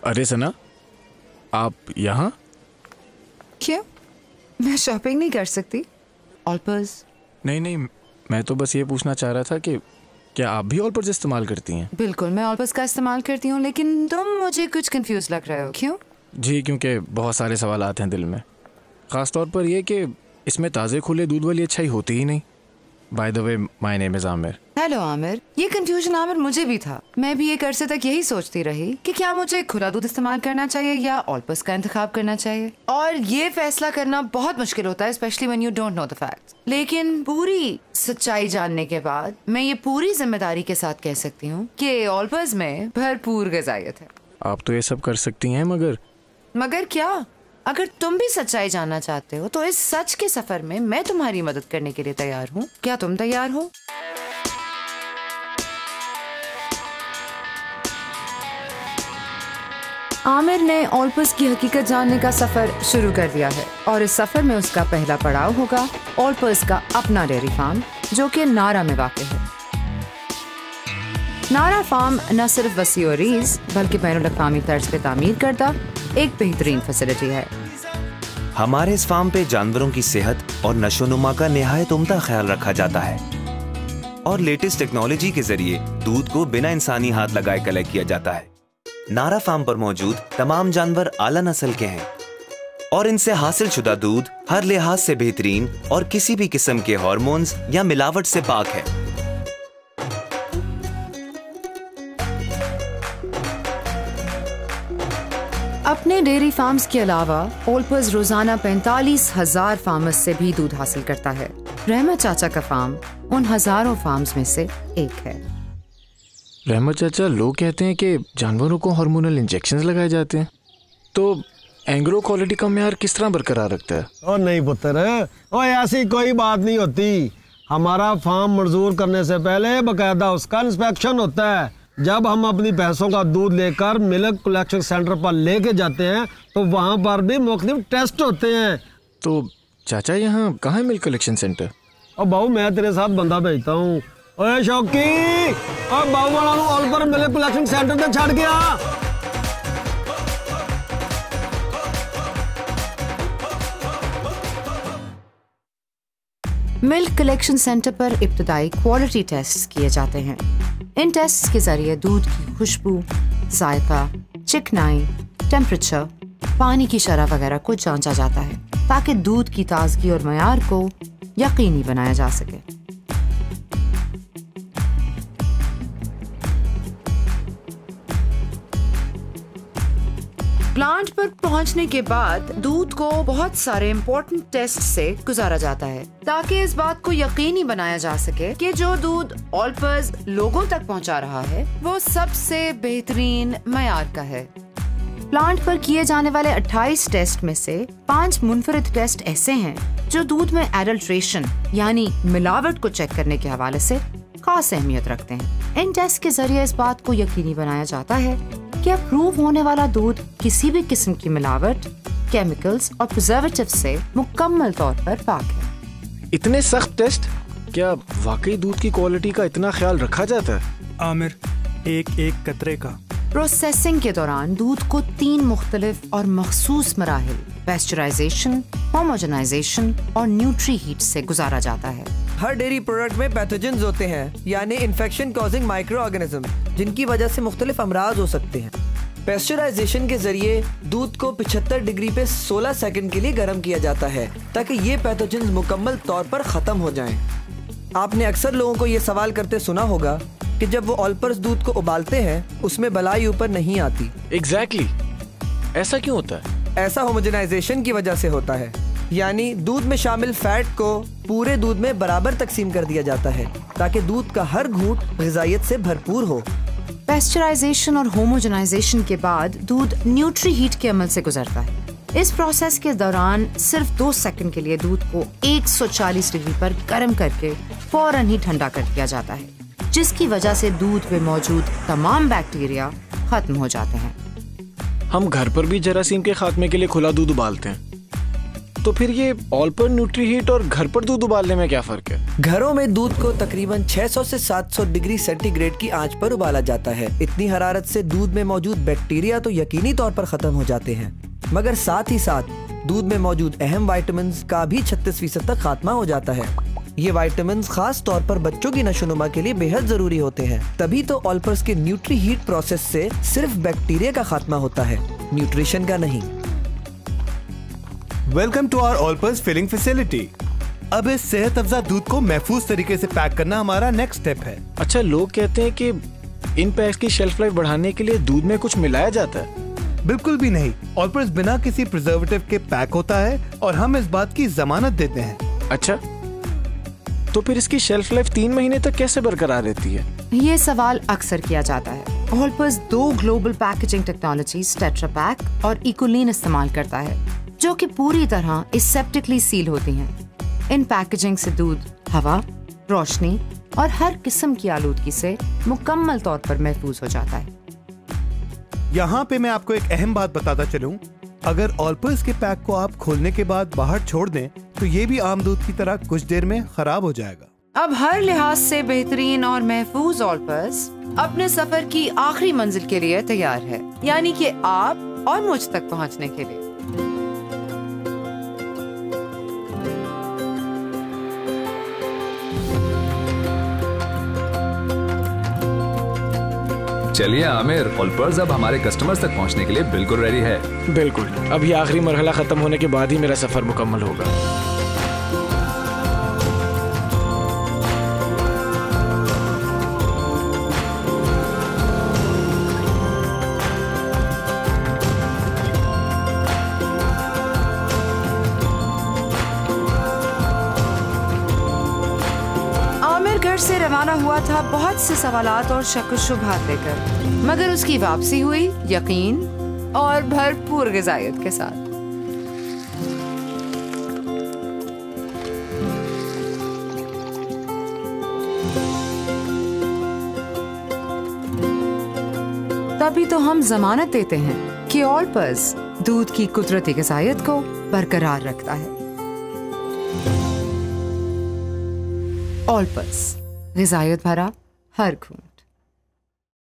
अरे सना, आप यहाँ? क्यों? मैं शॉपिंग नहीं कर सकती? ऑलपर्स? नहीं, मैं तो बस ये पूछना चाह रहा था कि क्या आप भी ऑलपर्स इस्तेमाल करती हैं? बिल्कुल, मैं ऑलपर्स का इस्तेमाल करती हूँ, लेकिन तुम मुझे कुछ कंफ्यूज लग रहे हो। क्यों? जी, क्योंकि बहुत सारे सवाल आते हैं दिल में, ख़ास तौर पर ये कि इसमें ताज़े खुले दूध वाली अच्छाई होती ही नहीं। By the way, my name is Aamir. Hello Aamir. ये कंफ्यूजन आमिर मुझे भी था। मैं भी एक अरसे तक यही सोचती रही कि क्या मुझे खुला दूध इस्तेमाल करना चाहिए या ऑलपर्स का इंतखाब करना चाहिए, और ये फैसला करना बहुत मुश्किल होता है, specially when you don't know the facts. लेकिन पूरी सच्चाई जानने के बाद मैं ये पूरी जिम्मेदारी के साथ कह सकती हूँ कि ऑलपर्स में भरपूर ग़िज़ाइयत है। आप तो ये सब कर सकती हैं, मगर क्या? अगर तुम भी सच्चाई जानना चाहते हो तो इस सच के सफर में मैं तुम्हारी मदद करने के लिए तैयार हूँ। क्या तुम तैयार हो? आमिर ने ऑलपर्स की हकीकत जानने का सफर शुरू कर दिया है, और इस सफर में उसका पहला पड़ाव होगा ऑलपर्स का अपना डेयरी फार्म, जो कि नारा में वाक़ है। नारा फार्म न सिर्फ वसी और रीज़ बल्कि बैनुल-अक़वामी तर्ज पे तामीर करदा एक बेहतरीन फैसिलिटी है। हमारे इस फार्म पे जानवरों की सेहत और नशोनुमा का निहायत उम्दा ख्याल रखा जाता है, और लेटेस्ट टेक्नोलॉजी के जरिए दूध को बिना इंसानी हाथ लगाए कलेक्ट किया जाता है। नारा फार्म पर मौजूद तमाम जानवर आला नस्ल के हैं, और इनसे हासिल शुदा दूध हर लिहाज से बेहतरीन और किसी भी किस्म के हार्मोन्स या मिलावट से पाक है। अपने डेयरी फार्म्स के अलावा ऑलपर्स रोजाना 45,000 फार्मर्स से भी दूध हासिल करता है। रहमत चाचा का फार्म उन हजारों फार्म्स में से एक है। रहमत चाचा, लोग कहते हैं कि जानवरों को हार्मोनल इंजेक्शंस लगाए जाते हैं, तो एंग्रो क्वालिटी का म्यार किस तरह बरकरार रखता है? और नहीं पुत्र, और ऐसी कोई बात नहीं होती। हमारा फार्म मंजूर करने से पहले बकायदा उसका इंस्पेक्शन होता है। जब हम अपनी भैंसों का दूध लेकर मिल्क कलेक्शन सेंटर पर लेके जाते हैं तो वहाँ पर भी मुख्तलिफ टेस्ट होते हैं। तो चाचा, यहाँ कहाँ है मिल्क कलेक्शन सेंटर? और बाबू, मैं तेरे साथ बंदा भेजता हूँ। ओए शौकी, और बाबू वाला ऑलपर मिल्क कलेक्शन सेंटर पे छड़ गया। मिल्क कलेक्शन सेंटर पर इब्तदाई क्वालिटी टेस्ट किए जाते हैं। इन टेस्ट के जरिए दूध की खुशबू, जायका, चिकनाई, टेम्परेचर, पानी की शरह वगैरह को जांचा जाता है, ताकि दूध की ताजगी और मयार को यकीनी बनाया जा सके। प्लांट पर पहुंचने के बाद दूध को बहुत सारे इम्पोर्टेंट टेस्ट से गुजारा जाता है, ताकि इस बात को यकीनी बनाया जा सके कि जो दूध ऑलपर्स लोगों तक पहुंचा रहा है वो सबसे बेहतरीन मयार का है। प्लांट पर किए जाने वाले 28 टेस्ट में से 5 मुनफरिद टेस्ट ऐसे हैं जो दूध में एडल्ट्रेशन यानी मिलावट को चेक करने के हवाले से खास अहमियत रखते हैं। इन टेस्ट के जरिए इस बात को यकीनी बनाया जाता है कि अप्रूव होने वाला दूध किसी भी किस्म की मिलावट, केमिकल्स और प्रिजर्वेटिव से मुकम्मल तौर पर पाक है। इतने सख्त टेस्ट, क्या वाकई दूध की क्वालिटी का इतना ख्याल रखा जाता है? आमिर, एक एक कतरे का। प्रोसेसिंग के दौरान दूध को 3 मुख्तलिफ और मखसूस मराहिल, पैस्चराइजेशन, होमोजेनाइजेशन और न्यूट्री हीट से गुजारा जाता है। हर डेयरी प्रोडक्ट में पैथोजेंस होते हैं, यानी इन्फेक्शन कॉजिंग माइक्रो ऑर्गेनिज्म, जिनकी वजह से मुख्तलिफ अमराज हो सकते हैं। पैस्चराइजेशन के जरिए दूध को 75 डिग्री पे 16 सेकंड के लिए गर्म किया जाता है, ताकि ये पैथोजेंस मुकम्मल तौर पर ख़त्म हो जाएं। आपने अक्सर लोगों को ये सवाल करते सुना होगा कि जब वो ऑलपर्स दूध को उबालते हैं उसमें बलाई ऊपर नहीं आती। एग्जैक्टली, ऐसा क्यों होता है? ऐसा होमोजेनाइजेशन की वजह से होता है, यानी दूध में शामिल फैट को पूरे दूध में बराबर तकसीम कर दिया जाता है, ताकि दूध का हर घूंट ग़िज़ाइयत से भरपूर हो। पैस्चराइजेशन और होमोजेनाइजेशन के बाद दूध न्यूट्री हीट के अमल से गुजरता है। इस प्रोसेस के दौरान सिर्फ 2 सेकंड के लिए दूध को 140 डिग्री पर गर्म करके फौरन ही ठंडा कर दिया जाता है, जिसकी वजह से दूध में मौजूद तमाम बैक्टीरिया खत्म हो जाते हैं। हम घर पर भी जरासीम के खात्मे के लिए खुला दूध उबालते हैं, तो फिर ये ऑलपर न्यूट्रीहीट और घर पर दूध उबालने में क्या फर्क है? घरों में दूध को तकरीबन 600 से 700 डिग्री सेंटीग्रेड की आंच पर उबाला जाता है। इतनी हरारत से दूध में मौजूद बैक्टीरिया तो यकीनी तौर पर खत्म हो जाते हैं, मगर साथ ही साथ दूध में मौजूद अहम विटामिन का भी 36% तक खात्मा हो जाता है। ये विटामिन खास तौर पर बच्चों की नशोनुमा के लिए बेहद जरूरी होते हैं। तभी तो ऑलपर्स के न्यूट्री हीट प्रोसेस से सिर्फ बैक्टीरिया का खात्मा होता है, न्यूट्रिशन का नहीं। वेलकम टू आवर ऑलपर्स फिलिंग फैसिलिटी। अब इस सेहत अफजा दूध को महफूज तरीके से पैक करना हमारा नेक्स्ट स्टेप है। अच्छा, लोग कहते हैं कि इन पैक्स की शेल्फ लाइफ बढ़ाने के लिए दूध में कुछ मिलाया जाता है? बिल्कुल भी नहीं। ऑलपर्स बिना किसी प्रिजर्वेटिव के पैक होता है और हम इस बात की जमानत देते हैं। अच्छा, तो फिर इसकी शेल्फ लाइफ 3 महीने तक कैसे बरकरार रहती है? ये सवाल अक्सर किया जाता है। Olpers 2 global packaging technologies tetra pack और इकोलीन इस्तेमाल करता है, जो कि पूरी तरह एसेप्टिकली सील होती हैं। इन पैकेजिंग से दूध हवा, रोशनी और हर किस्म की आलूदगी से मुकम्मल तौर पर महफूज हो जाता है। यहाँ पे मैं आपको एक अहम बात बताता चलूं, अगर ऑलपर्स के पैक को आप खोलने के बाद बाहर छोड़ दें तो ये भी आम दूध की तरह कुछ देर में खराब हो जाएगा। अब हर लिहाज से बेहतरीन और महफूज ऑलपर्स अपने सफर की आखिरी मंजिल के लिए तैयार है, यानी कि आप और मुझ तक पहुँचने के लिए। चलिए आमिर, ऑलपर्स अब हमारे कस्टमर्स तक पहुंचने के लिए बिल्कुल रेडी है। बिल्कुल, अभी आखिरी मरहला खत्म होने के बाद ही मेरा सफर मुकम्मल होगा। घर से रवाना हुआ था बहुत से सवालात और शक शुबहात लेकर, मगर उसकी वापसी हुई यकीन और भरपूर ग़िज़ायत के साथ। तभी तो हम जमानत देते हैं कि ऑलपर्स दूध की कुदरती ग़िज़ायत को बरकरार रखता है। ऑलपर्स, ग़िज़ायत भरा हर खून।